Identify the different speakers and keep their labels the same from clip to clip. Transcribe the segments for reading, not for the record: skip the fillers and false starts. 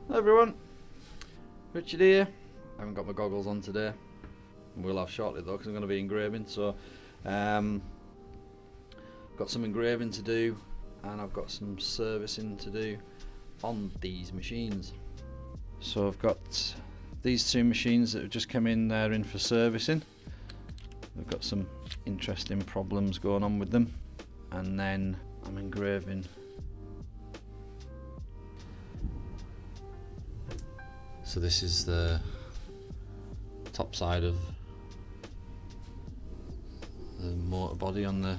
Speaker 1: Hello everyone, Richard here. I haven't got my goggles on today. We'll have shortly though because I'm going to be engraving. So got some engraving to do and I've got some servicing to do on these machines. So I've got these two machines that have just come in there in for servicing. They've got some interesting problems going on with them, and then I'm engraving so this is the top side of the motor body on the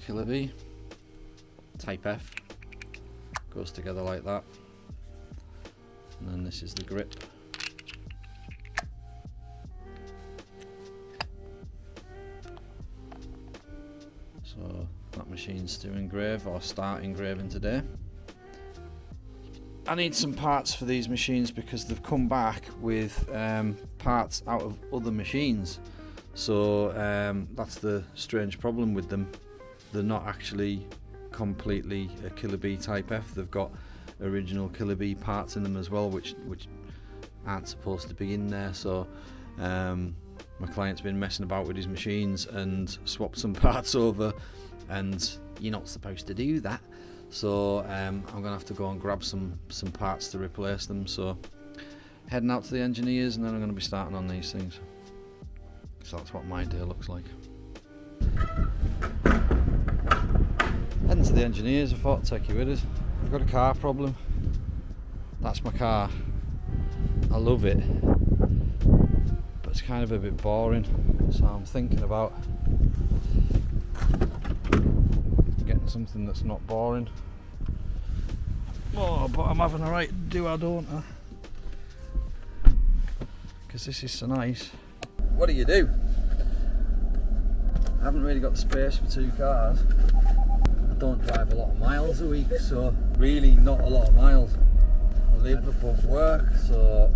Speaker 1: Killer B. Type F goes together like that, and then this is the grip. So that machine's to engrave or start engraving today. I need some parts for these machines because they've come back with parts out of other machines. So that's the strange problem with them. They're not actually completely a Killer B Type F. They've got original Killer B parts in them as well, which aren't supposed to be in there. So my client's been messing about with his machines and swapped some parts over, and you're not supposed to do that. So I'm gonna have to go and grab some parts to replace them. So heading out to the engineers, and then I'm gonna be starting on these things. So that's what my day looks like. Heading to the engineers, I thought I'd take you with us. I've got a car problem. That's my car. I love it, but it's kind of a bit boring. So I'm thinking about getting something that's not boring. Oh, but I'm having a right do I don't I? Because this is so nice. What do? I haven't really got the space for two cars. I don't drive a lot of miles a week, so really not a lot of miles. I live above work, so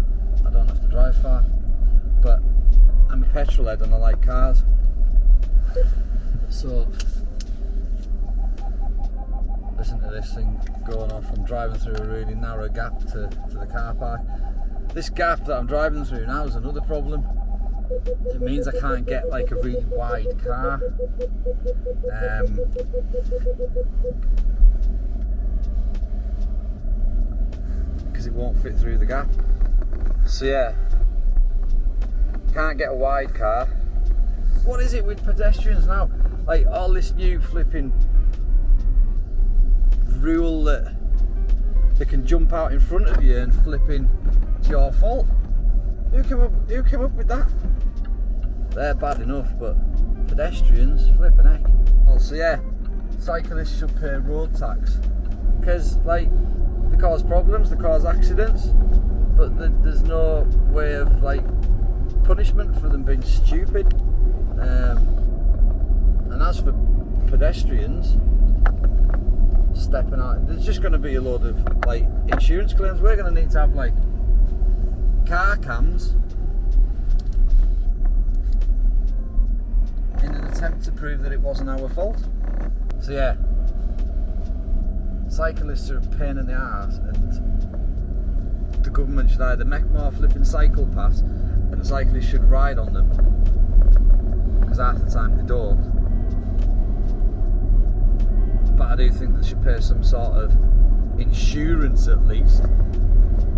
Speaker 1: I don't have to drive far. But I'm a petrol head and I like cars. So listen to this thing going off. I'm driving through a really narrow gap to the car park. This gap that I'm driving through now is another problem. It means I can't get like a really wide car. Because it won't fit through the gap. So yeah, can't get a wide car. What is it with pedestrians now? Like all this new flipping rule that they can jump out in front of you and flipping it's your fault. Who came up with that? They're bad enough, but pedestrians, flipping heck. Well, so yeah, cyclists should pay road tax because like they cause problems, they cause accidents, but there's no way of like punishment for them being stupid. And as for pedestrians stepping out, there's just going to be a load of like insurance claims. We're going to need to have like car cams in an attempt to prove that it wasn't our fault. So yeah, cyclists are a pain in the arse, and the government should either make more flipping cycle paths and the cyclists should ride on them, because half the time they don't. But I do think they should pay some sort of insurance at least,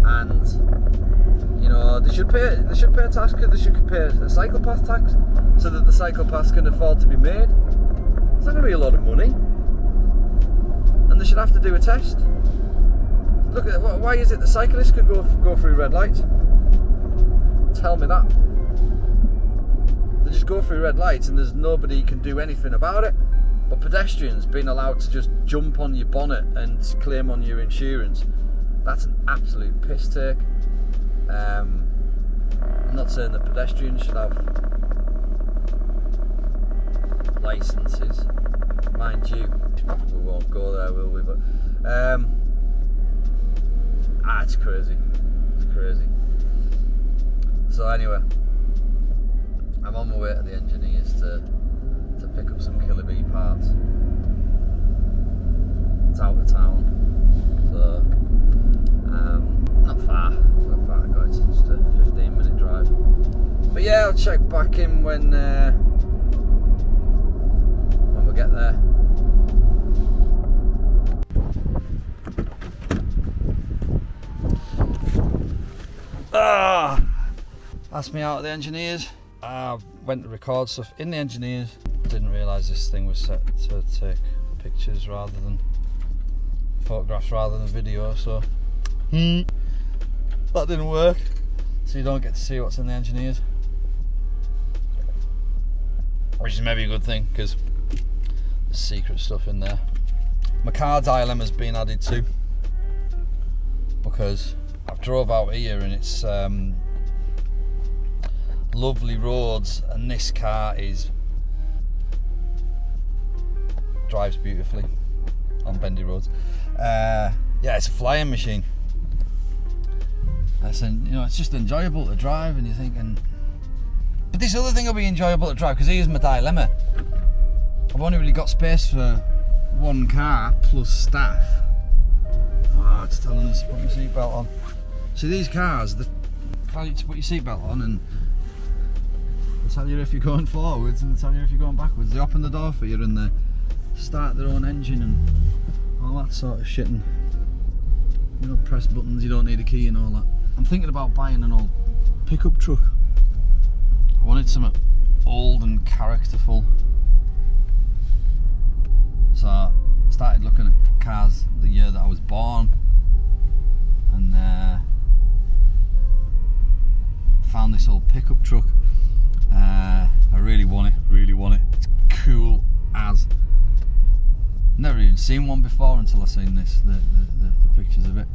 Speaker 1: and you know they should pay a tax. They should pay a cycle path tax so that the cycle paths can afford to be made. It's not going to be a lot of money, and they should have to do a test. Look at why is it the cyclists can go through red lights? Tell me that. They just go through red lights and there's nobody can do anything about it. But pedestrians being allowed to just jump on your bonnet and claim on your insurance, that's an absolute piss take. I'm not saying that pedestrians should have licenses, mind you. We won't go there, will we? But it's crazy. It's crazy. So anyway, I'm on my way to the engineers to pick up some Killer B parts. It's out of town, so I'll check back in when we get there. That's me out of the engineers. I went to record stuff in the engineers. Didn't realise this thing was set to take pictures rather than photographs rather than video, so that didn't work. So you don't get to see what's in the engineers, which is maybe a good thing because there's secret stuff in there. My car dilemma's been added to because I've drove out here and it's lovely roads, and this car drives beautifully on bendy roads. Yeah, it's a flying machine. It's just enjoyable to drive, and you're thinking, but this other thing will be enjoyable to drive, because here's my dilemma. I've only really got space for one car plus staff. Oh, it's telling us to put my seatbelt on. See, these cars, they tell you to put your seatbelt on, and they tell you if you're going forwards and they tell you if you're going backwards. They open the door for you and they start their own engine and all that sort of shit, and press buttons, you don't need a key and all that. I'm thinking about buying an old pickup truck. I wanted something old and characterful, so I started looking at cars the year that I was born, and found this old pickup truck. I really want it. It's cool as. Never even seen one before until I seen this, the pictures of it.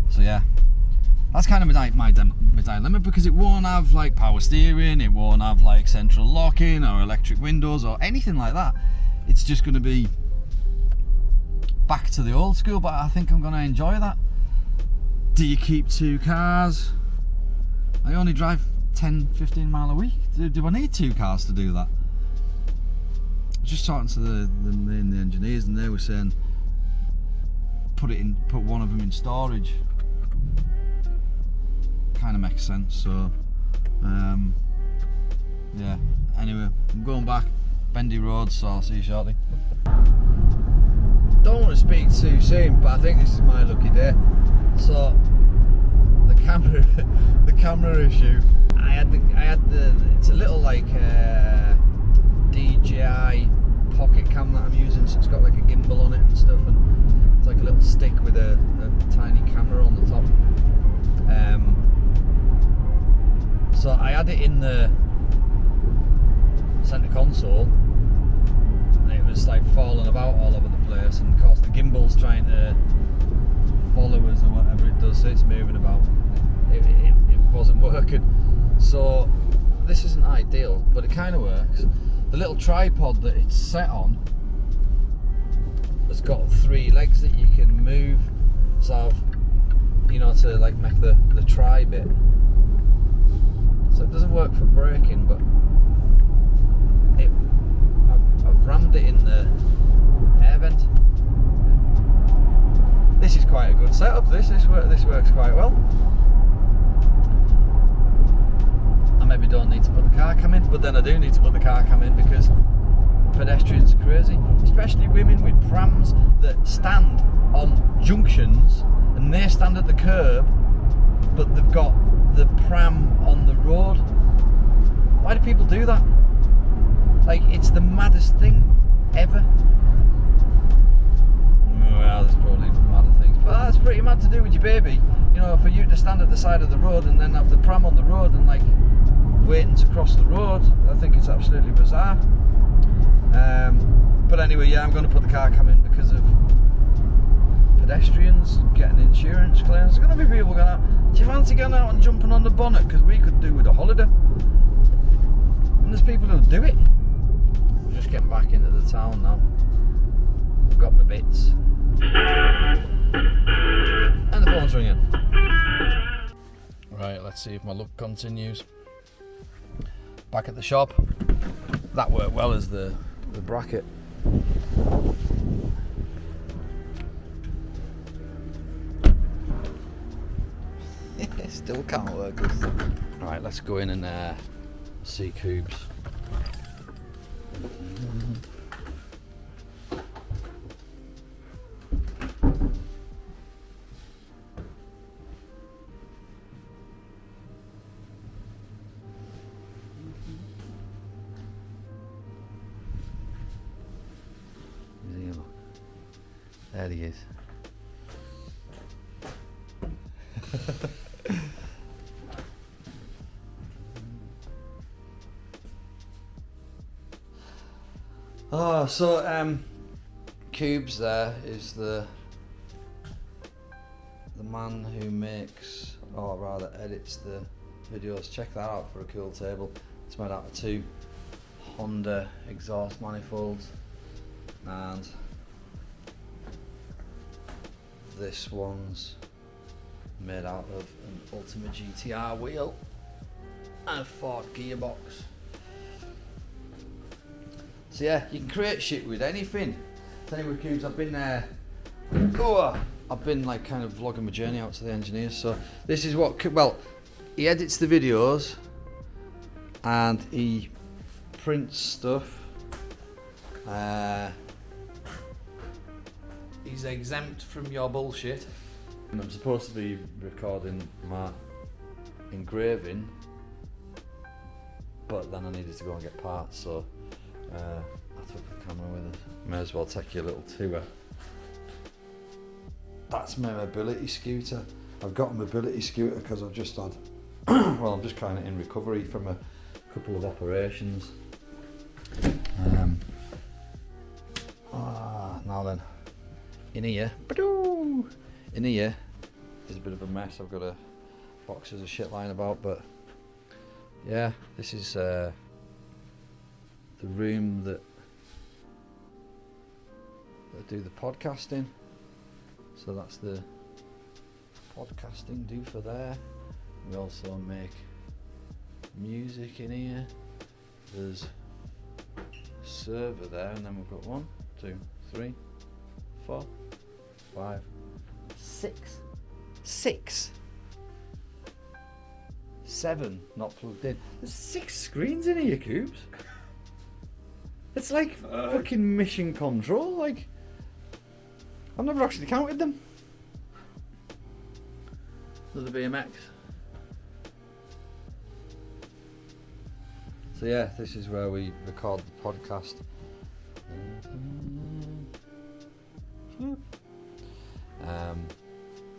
Speaker 1: So yeah, that's kind of my dilemma, because it won't have like power steering, it won't have like central locking or electric windows or anything like that. It's just going to be back to the old school, but I think I'm going to enjoy that. Do you keep two cars? I only drive 10-15 mile a week. Do I need two cars to do that? Just talking to the engineers, and they were saying put one of them in storage. Kind of makes sense. So yeah, anyway, I'm going back, bendy roads, so I'll see you shortly. Don't want to speak too soon, but I think this is my lucky day. So the camera issue, I had the it's a little like DJI pocket cam that I'm using, so it's got like a gimbal on it and stuff, and it's like a little stick with a tiny camera on the top. So I had it in the centre console, and it was like falling about all over the place, and of course the gimbal's trying to follow us or whatever it does, so it's moving about. It wasn't working. So this isn't ideal, but it kind of works. The little tripod that it's set on has got 3 legs that you can move, so to like make the tri bit. So it doesn't work for braking, but I've rammed it in the air vent. This is quite a good setup. This works quite well. I maybe don't need to put the car cam in, but then I do need to put the car cam in because pedestrians are crazy, especially women with prams that stand on junctions and they stand at the curb, but they've got the pram on the road. Why do people do that? Like, it's the maddest thing ever. Well, there's probably madder things, but that's pretty mad to do with your baby. For you to stand at the side of the road and then have the pram on the road and like waiting to cross the road, I think it's absolutely bizarre. But anyway, yeah, I'm going to put the car cam in because of pedestrians getting insurance claims. There's going to be people going out, do you fancy going out and jumping on the bonnet? Because we could do with a holiday. And there's people who do it. I'm just getting back into the town now. I've got my bits. And the phone's ringing. Right, let's see if my luck continues. Back at the shop. That worked well as the bracket. Still can't work. Right, let's go in and sea cubes. There he is. Oh, so Cubes there is the man who makes, or rather edits the videos. Check that out for a cool table. It's made out of 2 Honda exhaust manifolds, and this one's made out of an Ultima GTR wheel and a Ford gearbox. So yeah, you can create shit with anything. Anyway, Cubes, I've been there. I've been like kind of vlogging my journey out to the engineers. So this is what, well, he edits the videos and he prints stuff. He's exempt from your bullshit. And I'm supposed to be recording my engraving, but then I needed to go and get parts, so I took the camera with us. May as well take you a little tour. That's my mobility scooter. I've got a mobility scooter because I've just had, well, I'm just kind of in recovery from a couple of operations. Now then, in here is a bit of a mess. I've got boxes of shit lying about, but yeah, this is the room that I do the podcasting. So that's the podcasting do for there. We also make music in here. There's a server there, and then we've got 1, 2, 3, 4, 5, 6, 7 not plugged in. There's 6 screens in here, Cubes. It's like fucking mission control. Like, I've never actually counted them. Another BMX. So yeah, this is where we record the podcast.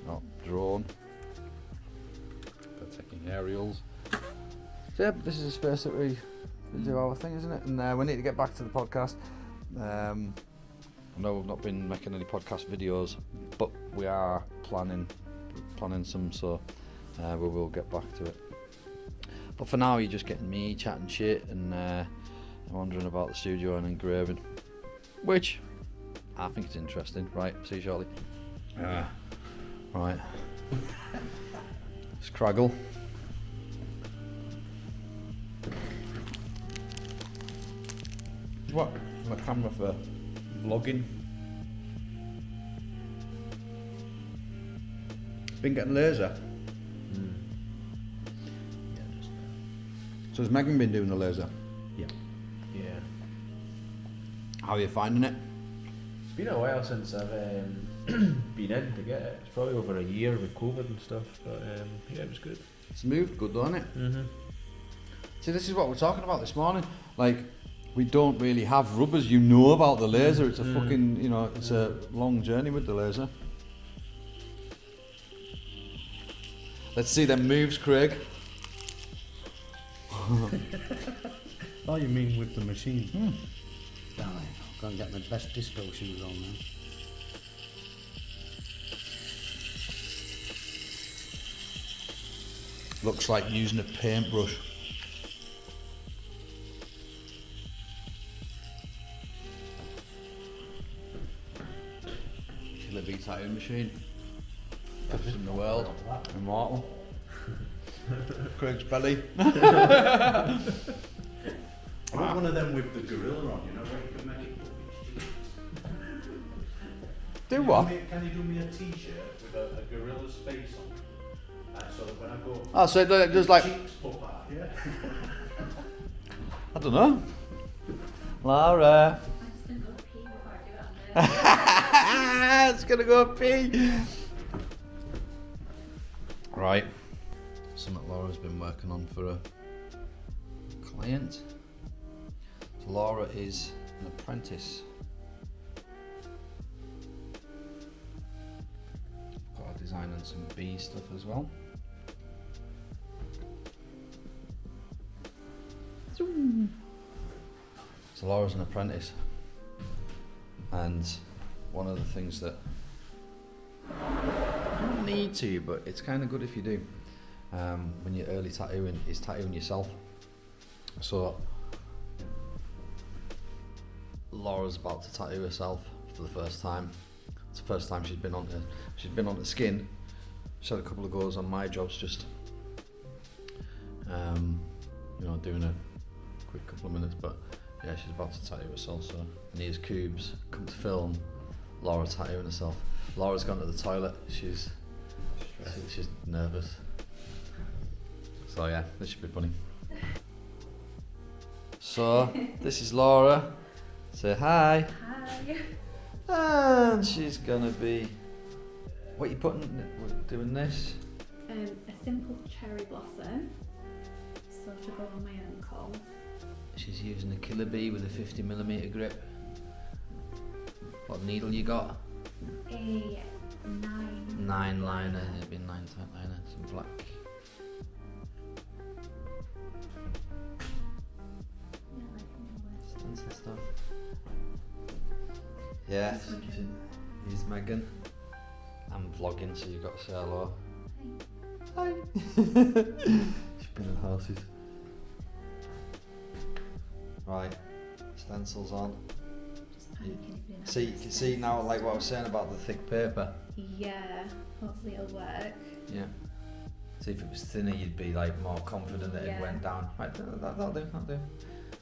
Speaker 1: Not drone, but taking aerials. So yeah, this is a space that we do our thing, isn't it? And we need to get back to the podcast. I know we've not been making any podcast videos, but we are planning some, so we will get back to it. But for now, you're just getting me chatting shit and wondering about the studio and engraving, which I think is interesting. Right, see you shortly. Right. Scraggle. What? My camera for vlogging. Been getting laser.
Speaker 2: Yeah, just
Speaker 1: So has Megan been doing the laser?
Speaker 2: yeah.
Speaker 1: How are you finding it?
Speaker 2: It's been a while since I've been in to get it. It's probably over a year with COVID and stuff, but yeah, it was good.
Speaker 1: It's moved good, doesn't it?
Speaker 2: Mm-hmm.
Speaker 1: See, this is what we're talking about this morning. Like, we don't really have rubbers. You know about the laser. It's a fucking, you know, it's a long journey with the laser. Let's see them moves, Craig.
Speaker 3: Oh, you mean with the machine?
Speaker 4: Darling, I'll go and get my best disco shoes on now.
Speaker 1: Looks like using a paintbrush. Killer Witout machine. Best in the world. Immortal. Craig's belly.
Speaker 3: I want one of them with the gorilla on, you know, where you can make it puffy.
Speaker 1: Do what?
Speaker 3: Can you do me a t-shirt with a gorilla's face on? So that when I go...
Speaker 1: Oh, so it does like...
Speaker 3: cheeks puff out, yeah.
Speaker 1: don't know. Laura. It's gonna go pee. Right. Something Laura's been working on for a client. So Laura is an apprentice. Got a design and some bee stuff as well. So Laura's an apprentice, and one of the things that you don't need to, but it's kind of good if you do, when you're early tattooing, is tattooing yourself. So Laura's about to tattoo herself for the first time. It's the first time she's been on the skin. She's had a couple of goes on my jobs, just doing a quick couple of minutes, but yeah, she's about to tattoo herself. So Nia's Cubes come to film Laura tattooing herself. Laura's gone to the toilet. She's nervous. So yeah, this should be funny. So this is Laura. Say hi.
Speaker 5: Hi.
Speaker 1: And she's gonna be. What are you doing this?
Speaker 5: A simple cherry blossom. So to go on my ankle.
Speaker 1: She's using a killer bee with a 50mm grip. What needle you got?
Speaker 5: A
Speaker 1: 9 liner. It'd be 9 tight liner. Some black. Stencil stuff. Yeah. Here's Megan. I'm vlogging, so you've got to say hello. Hi. She's been in houses. Right, stencils on. You can see now, like what I was saying about the thick paper.
Speaker 5: Yeah, hopefully it'll work.
Speaker 1: Yeah. See, if it was thinner, you'd be like more confident that it went down. Right, that'll do.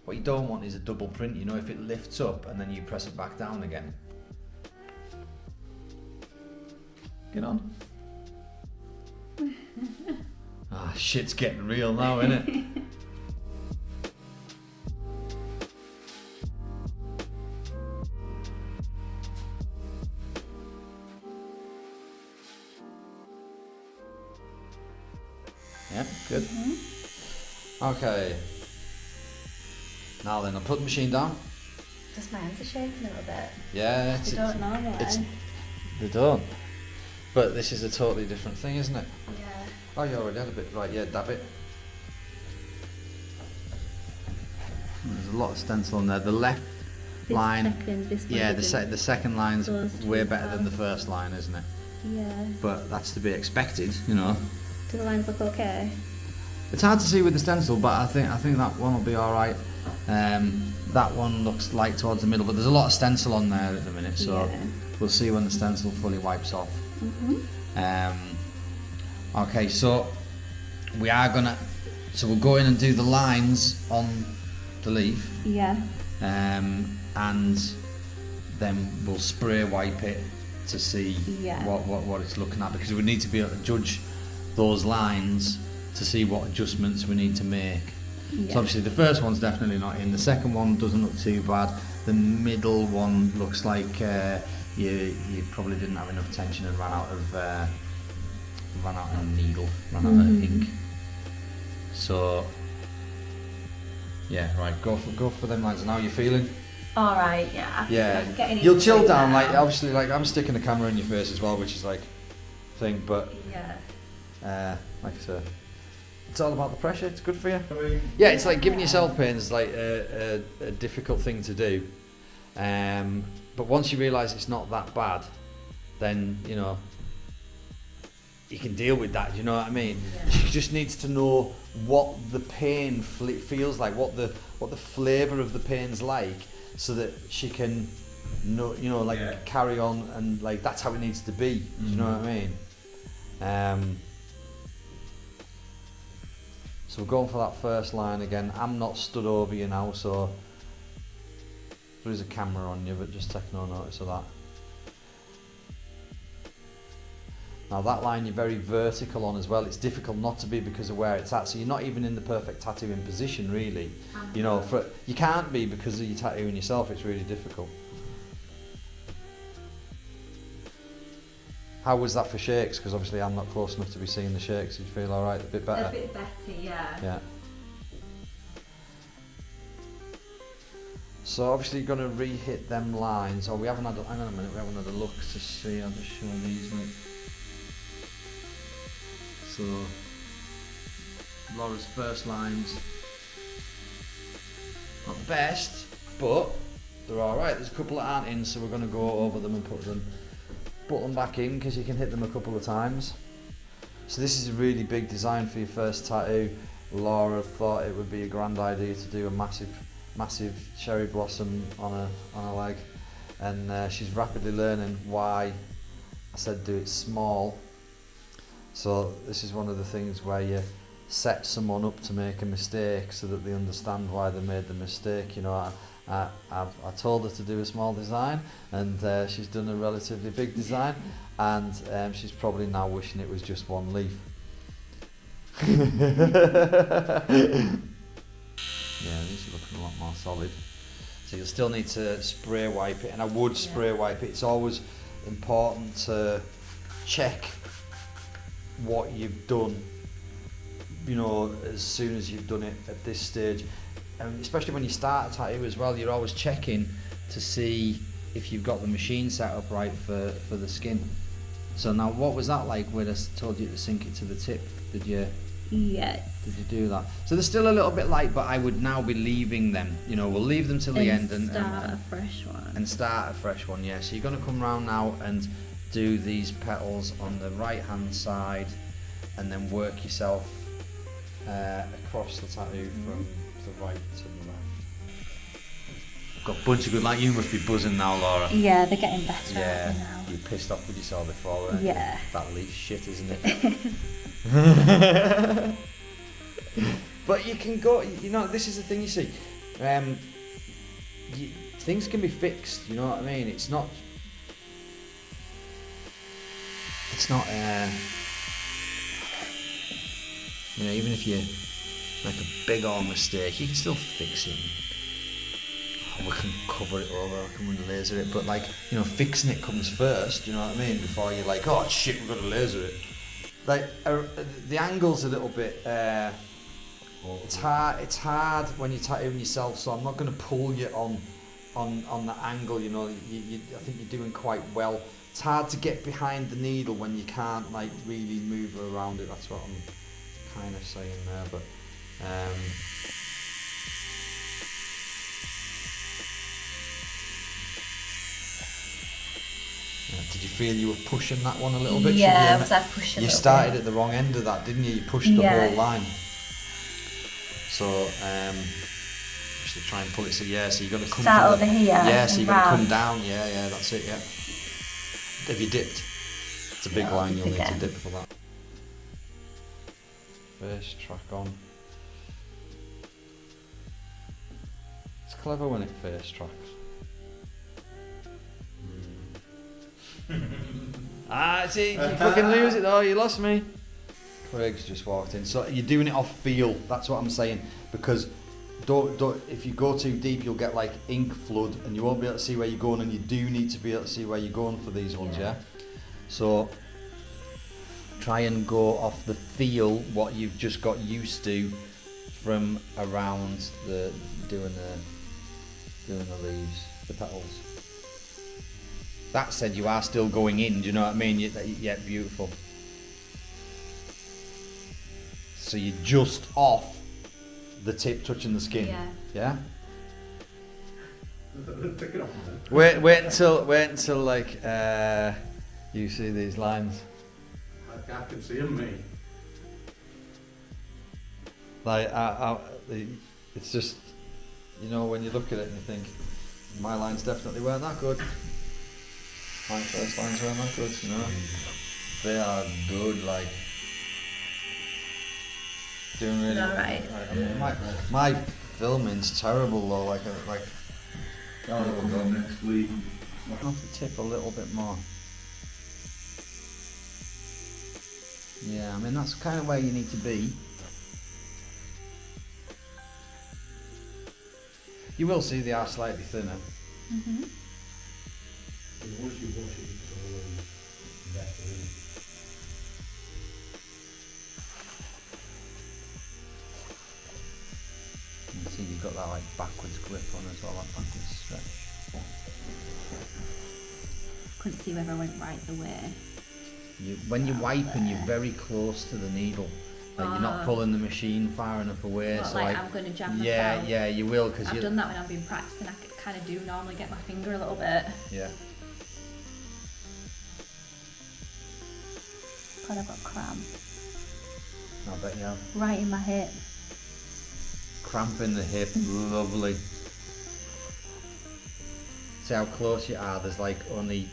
Speaker 1: What you don't want is a double print. You know, if it lifts up and then you press it back down again. Get on. Ah, shit's getting real now, isn't it? Yeah, good. Okay. Now then, I'll put the machine down.
Speaker 5: Just my hands are shaking a little bit.
Speaker 1: Yeah,
Speaker 5: They don't normally.
Speaker 1: They don't. But this is a totally different thing, isn't it?
Speaker 5: Yeah.
Speaker 1: Oh, you already had a bit. Right, yeah, dab it. There's a lot of stencil on there. The left line. The second line's way better than the first line, isn't it?
Speaker 5: Yeah.
Speaker 1: But that's to be expected, you know.
Speaker 5: Do the lines look okay?
Speaker 1: It's hard to see with the stencil, but I think that one will be all right. That one looks light towards the middle, but there's a lot of stencil on there at the minute, so we'll see when the stencil fully wipes off. Okay, so we'll go in and do the lines on the leaf.
Speaker 5: Yeah.
Speaker 1: And then we'll spray wipe it to see what it's looking at, because we need to be able to judge those lines to see what adjustments we need to make. So obviously the first one's definitely not in, the second one doesn't look too bad, the middle one looks like you probably didn't have enough tension and ran out of needle, ran out of ink. So yeah, right, go for them lines. And how are you feeling?
Speaker 5: All right, yeah.
Speaker 1: Yeah, you'll chill down, like obviously, like I'm sticking the camera in your face as well, which is like thing, but like I said, it's all about the pressure. It's good for you. Yeah, it's like giving yourself pain is like a difficult thing to do, but once you realise it's not that bad, then you know you can deal with that. You know what I mean? She just needs to know what the pain feels like, what the flavour of the pain's like, so that she can carry on, and like that's how it needs to be. Do you know what I mean? So we're going for that first line again. I'm not stood over you now, so there is a camera on you, but just take no notice of that. Now that line you're very vertical on as well. It's difficult not to be because of where it's at. So you're not even in the perfect tattooing position really. You know, you can't be because of your tattooing yourself. It's really difficult. How was that for shakes? Because obviously I'm not close enough to be seeing the shakes. Did you feel alright? A bit better?
Speaker 5: A bit better, yeah.
Speaker 1: Yeah. So obviously you're going to re-hit them lines. Oh, we haven't had, hang on a minute, we haven't had a look to see how to show these. Like. So, Laura's first lines, not the best, but they're alright. There's a couple that aren't in, so we're going to go over them and put them back in, because you can hit them a couple of times. So this is a really big design for your first tattoo. Laura thought it would be a grand idea to do a massive cherry blossom on a leg, and she's rapidly learning why I said do it small. So this is one of the things where you set someone up to make a mistake so that they understand why they made the mistake. You know, I told her to do a small design, and she's done a relatively big design, and she's probably now wishing it was just one leaf. Yeah, these are looking a lot more solid. So you'll still need to spray wipe it, and I would spray wipe it. It's always important to check what you've done, you know, as soon as you've done it at this stage. And especially when you start a tattoo as well, you're always checking to see if you've got the machine set up right for the skin. So now, what was that like when I told you to sink it to the tip? Did you?
Speaker 5: Yes.
Speaker 1: Did you do that? So they're still a little bit light, but I would now be leaving them. You know, we'll leave them till the end and
Speaker 5: start a fresh one.
Speaker 1: And start a fresh one, yeah. So you're going to come round now and do these petals on the right hand side, and then work yourself across the tattoo from the right to the left. Got a bunch of good, like, you must be buzzing now, Laura.
Speaker 5: Yeah, they're getting better
Speaker 1: Yeah,
Speaker 5: now.
Speaker 1: you pissed off with yourself before, weren't you?
Speaker 5: Yeah.
Speaker 1: That leaf shit, isn't it? But you can go, you know, this is the thing, you see, things can be fixed, you know what I mean? It's not you know, even if you make a big old mistake, you can still fix it. We can cover it over, we can laser it, but, like, you know, fixing it comes first, you know what I mean? Before you're like, oh shit, we've got to laser it. Like, the angle's a little bit, it's hard when you're tattooing yourself, so I'm not going to pull you on the angle, you know. I think you're doing quite well. It's hard to get behind the needle when you can't, like, really move around it. That's what I'm kind of saying there, but did you feel you were pushing that one a little bit?
Speaker 5: Yeah, was I pushing?
Speaker 1: You started at the wrong end of that, didn't you? You pushed the whole line. So just try and pull it. So yeah, so you're going to come
Speaker 5: start over here.
Speaker 1: Yeah, so you're going to come down. Yeah, that's it. Yeah. Have you dipped? It's a big line. You'll need to dip for that. First track on. It's clever when it first tracks. See, you fucking lose it though, you lost me. Craig's just walked in. So you're doing it off feel, that's what I'm saying. Because don't if you go too deep, you'll get, like, ink flood and you won't be able to see where you're going, and you do need to be able to see where you're going for these ones, yeah? So try and go off the feel, what you've just got used to from around doing the leaves, the petals. That said, you are still going in, do you know what I mean? Yeah, beautiful. So you're just off the tip touching the skin. Yeah?
Speaker 3: Pick it up,
Speaker 1: man. Wait until like you see these lines.
Speaker 3: I can see them, mate.
Speaker 1: Like it's just, you know, when you look at it and you think, my lines definitely weren't that good. My first lines weren't that good, you know. They are good, like, doing really
Speaker 5: alright.
Speaker 1: I mean, my filming's terrible though, like
Speaker 3: Oh, we'll go next week.
Speaker 1: off the tip a little bit more. Yeah, I mean that's kind of where you need to be. You will see they are slightly thinner.
Speaker 5: Mhm.
Speaker 3: And once you wash it, it's all better. Isn't it?
Speaker 1: You can see you've got that like backwards grip on as well, that backwards stretch.
Speaker 5: Couldn't see whether I went right the way.
Speaker 1: When you're wiping, you're very close to the needle. Like you're not pulling the machine far enough away.
Speaker 5: What,
Speaker 1: so
Speaker 5: like I'm going to jam myself?
Speaker 1: Yeah, you will because
Speaker 5: I've done that when I've been practicing. I kind of do normally get my finger a little bit.
Speaker 1: Yeah.
Speaker 5: God, I've got cramp.
Speaker 1: I bet you have.
Speaker 5: Right in my hip.
Speaker 1: Cramp in the hip, lovely. See how close you are? There's like only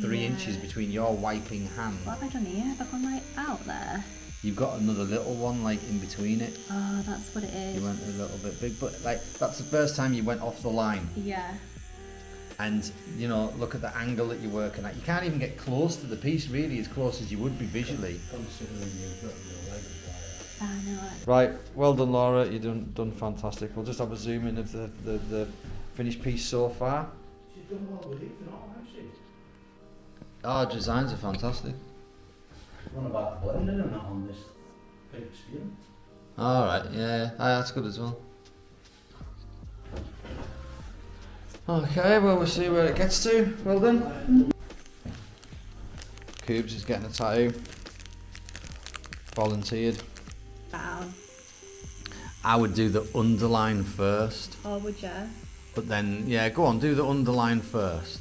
Speaker 1: 3 inches between your wiping hand.
Speaker 5: What have I done here? Have I gone like out there?
Speaker 1: You've got another little one like in between it.
Speaker 5: Oh, that's what it is.
Speaker 1: You went a little bit big, but like that's the first time you went off the line.
Speaker 5: Yeah.
Speaker 1: And you know, look at the angle that you're working at. You can't even get close to the piece really as close as you would be visually.
Speaker 3: Considering you've got your leg wire.
Speaker 5: I know it.
Speaker 1: Right, well done Laura, you've done fantastic. We'll just have a zoom in of the finished piece so far.
Speaker 3: She's done well with it, not actually.
Speaker 1: Our designs are fantastic.
Speaker 3: Run about blending and that on this fake skin.
Speaker 1: Alright, yeah, that's good as well. Okay, well we'll see where it gets to. Well done. Cubes is getting a tattoo. Volunteered.
Speaker 5: Wow.
Speaker 1: I would do the underline first,
Speaker 5: Oh, would you?
Speaker 1: but then, yeah, go on, do the underline first.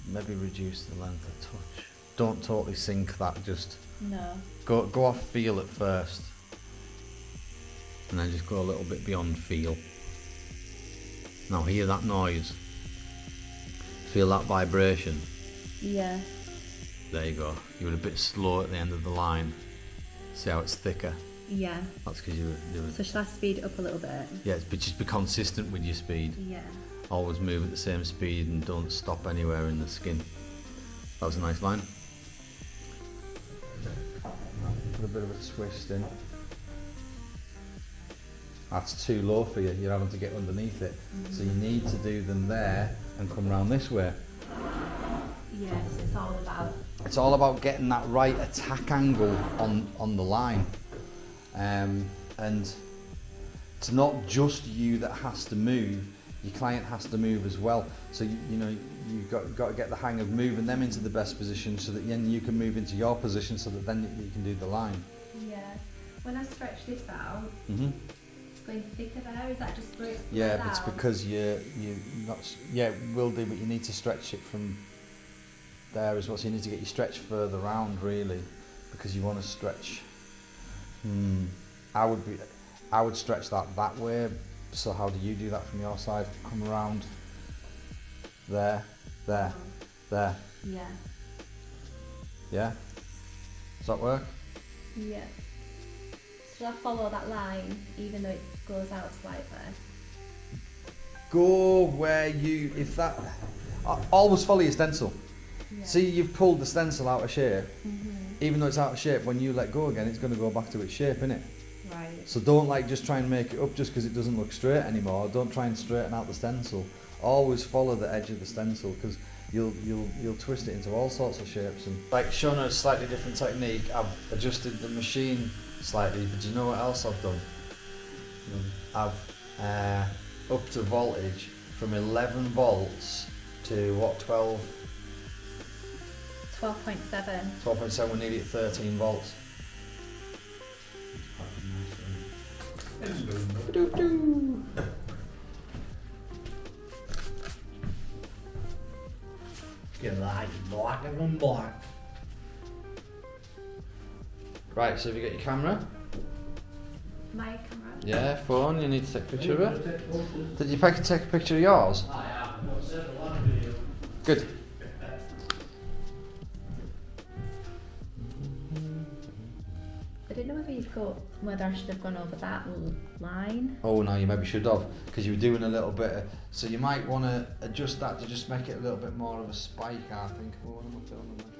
Speaker 1: Maybe reduce the length a touch. Don't totally sink that, just
Speaker 5: No.
Speaker 1: go off feel at first. And then just go a little bit beyond feel. Now hear that noise. Feel that vibration.
Speaker 5: Yeah.
Speaker 1: There you go. You were a bit slow at the end of the line. See how it's thicker?
Speaker 5: Yeah.
Speaker 1: That's because you were
Speaker 5: So should I speed it up a little bit?
Speaker 1: yeah, but just be consistent with your speed.
Speaker 5: Yeah.
Speaker 1: Always move at the same speed and don't stop anywhere in the skin. That was a nice line. Put a bit of a twist in. That's too low for you, you're having to get underneath it. So you need to do them there and come round this way.
Speaker 5: Yes, it's all about.
Speaker 1: It's all about getting that right attack angle on the line. And it's not just you that has to move, your client has to move as well. So you know you've got to get the hang of moving them into the best position so that then you can move into your position so that then you can do the line.
Speaker 5: Yeah. When I stretch this out,
Speaker 1: Mm-hmm.
Speaker 5: it's going thicker there. Is that just where it's
Speaker 1: Yeah,
Speaker 5: bled
Speaker 1: but it's
Speaker 5: out?
Speaker 1: because you not yeah it will do, but you need to stretch it from there as well. So you need to get your stretch further round really, because you want to stretch. I would stretch that way. So how do you do that from your side? Come around. There.
Speaker 5: Yeah.
Speaker 1: Yeah. Does that work?
Speaker 5: Yeah. Should I follow that line even though it goes out slightly?
Speaker 1: Go where you always follow your stencil.
Speaker 5: Yeah.
Speaker 1: See, you've pulled the stencil out of shape.
Speaker 5: Mhm.
Speaker 1: Even though it's out of shape, when you let go again, it's going to go back to its shape, innit?
Speaker 5: Right.
Speaker 1: So don't like just try and make it up just because it doesn't look straight anymore. Don't try and straighten out the stencil. Always follow the edge of the stencil because you'll twist it into all sorts of shapes. And like showing a slightly different technique, I've adjusted the machine slightly. But do you know what else I've done? I've upped the voltage from 11 volts to what, 12?
Speaker 5: 12.7.
Speaker 1: 12.7, we're nearly at 13 volts.
Speaker 3: Get like black and black.
Speaker 1: Right, so have you got your camera?
Speaker 5: My camera.
Speaker 1: Yeah, phone, you need to take a picture of it. Did you take a picture of yours?
Speaker 3: I have. I've sent a lot of video.
Speaker 1: Good.
Speaker 5: I didn't know whether I should have gone over that line.
Speaker 1: Oh no, you maybe should have, because you were doing a little bit of, so you might want to adjust that to just make it a little bit more of a spike, I think. Oh, what am I doing?